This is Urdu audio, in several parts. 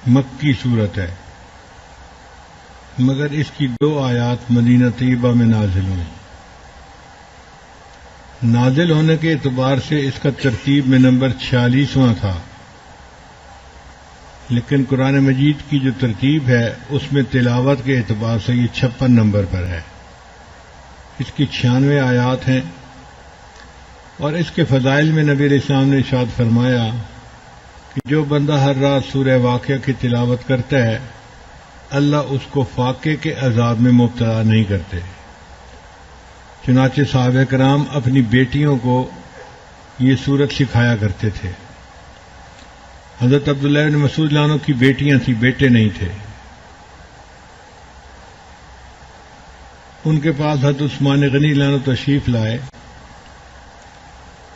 مکی صورت ہے، مگر اس کی 2 آیات مدینہ طیبہ میں نازل ہوئیں۔ نازل ہونے کے اعتبار سے اس کا ترتیب میں نمبر 46واں تھا، لیکن قرآن مجید کی جو ترتیب ہے اس میں تلاوت کے اعتبار سے یہ 56 نمبر پر ہے۔ اس کی 96 آیات ہیں، اور اس کے فضائل میں نبی علیہ السلام نے ارشاد فرمایا کہ جو بندہ ہر رات سورہ واقعہ کی تلاوت کرتا ہے اللہ اس کو فاقے کے عذاب میں مبتلا نہیں کرتے۔ چنانچہ صحابہ کرام اپنی بیٹیوں کو یہ سورت سکھایا کرتے تھے۔ حضرت عبداللہ بن مسعود رضی اللہ عنہ کی بیٹیاں تھیں، بیٹے نہیں تھے۔ ان کے پاس حضرت عثمان غنی رضی اللہ عنہ تشریف لائے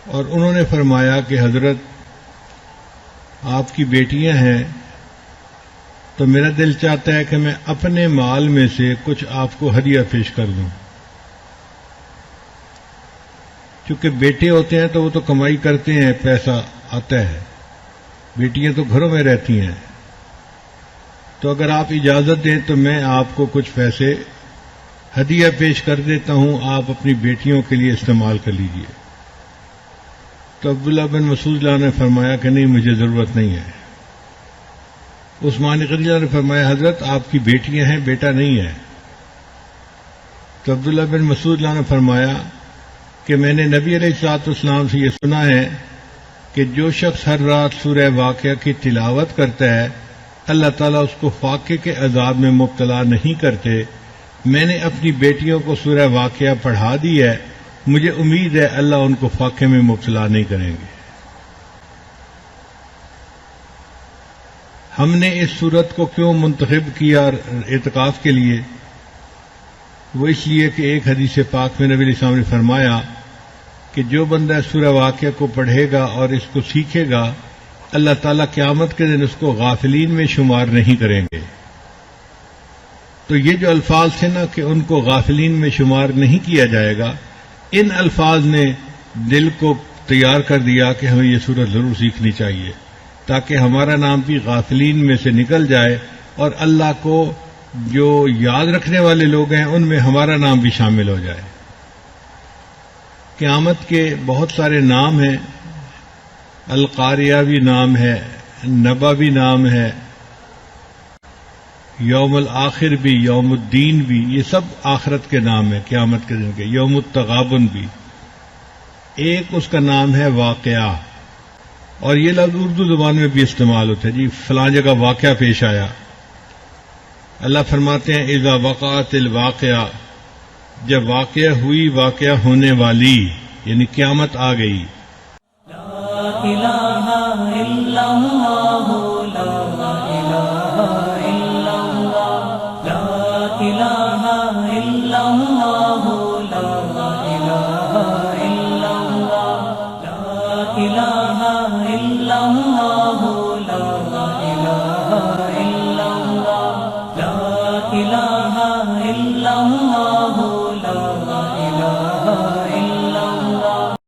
اور انہوں نے فرمایا کہ حضرت آپ کی بیٹیاں ہیں تو میرا دل چاہتا ہے کہ میں اپنے مال میں سے کچھ آپ کو ہدیہ پیش کر دوں۔ چونکہ بیٹے ہوتے ہیں تو وہ تو کمائی کرتے ہیں، پیسہ آتا ہے، بیٹیاں تو گھروں میں رہتی ہیں، تو اگر آپ اجازت دیں تو میں آپ کو کچھ پیسے ہدیہ پیش کر دیتا ہوں، آپ اپنی بیٹیوں کے لیے استعمال کر لیجئے۔ تو عبداللہ بن مسعود رضی اللہ عنہ نے فرمایا کہ نہیں، مجھے ضرورت نہیں ہے۔ عثمان غنی نے فرمایا حضرت آپ کی بیٹیاں ہیں، بیٹا نہیں ہے۔ تو عبداللہ بن مسعود رضی اللہ عنہ نے فرمایا کہ میں نے نبی علیہ الصلوۃ والسلام سے یہ سنا ہے کہ جو شخص ہر رات سورہ واقعہ کی تلاوت کرتا ہے اللہ تعالیٰ اس کو فاقے کے عذاب میں مبتلا نہیں کرتے۔ میں نے اپنی بیٹیوں کو سورہ واقعہ پڑھا دی ہے، مجھے امید ہے اللہ ان کو فاقے میں مبتلا نہیں کریں گے۔ ہم نے اس سورت کو کیوں منتخب کیا اعتکاف کے لیے؟ وہ اس لیے کہ ایک حدیث پاک میں نبی علیہ السلام نے فرمایا کہ جو بندہ سورہ واقعہ کو پڑھے گا اور اس کو سیکھے گا اللہ تعالیٰ قیامت کے دن اس کو غافلین میں شمار نہیں کریں گے۔ تو یہ جو الفاظ تھے نا کہ ان کو غافلین میں شمار نہیں کیا جائے گا، ان الفاظ نے دل کو تیار کر دیا کہ ہمیں یہ سورت ضرور سیکھنی چاہیے تاکہ ہمارا نام بھی غافلین میں سے نکل جائے اور اللہ کو جو یاد رکھنے والے لوگ ہیں ان میں ہمارا نام بھی شامل ہو جائے۔ قیامت کے بہت سارے نام ہیں، القاریہ بھی نام ہے، نبا بھی نام ہے، یوم الآخر بھی، یوم الدین بھی، یہ سب آخرت کے نام ہیں، قیامت کے دن کے۔ یوم التغابن بھی ایک، اس کا نام ہے واقعہ، اور یہ لفظ اردو زبان میں بھی استعمال ہوتا ہے، جی فلاں جگہ واقعہ پیش آیا۔ اللہ فرماتے ہیں اذا وقعت الواقعہ، جب واقعہ ہوئی، واقعہ ہونے والی، یعنی قیامت آ گئی۔ لا الہ الا اللہ، لا الہ الا اللہ، لا الہ الا اللہ، لا الہ الا اللہ، لا الہ الا اللہ۔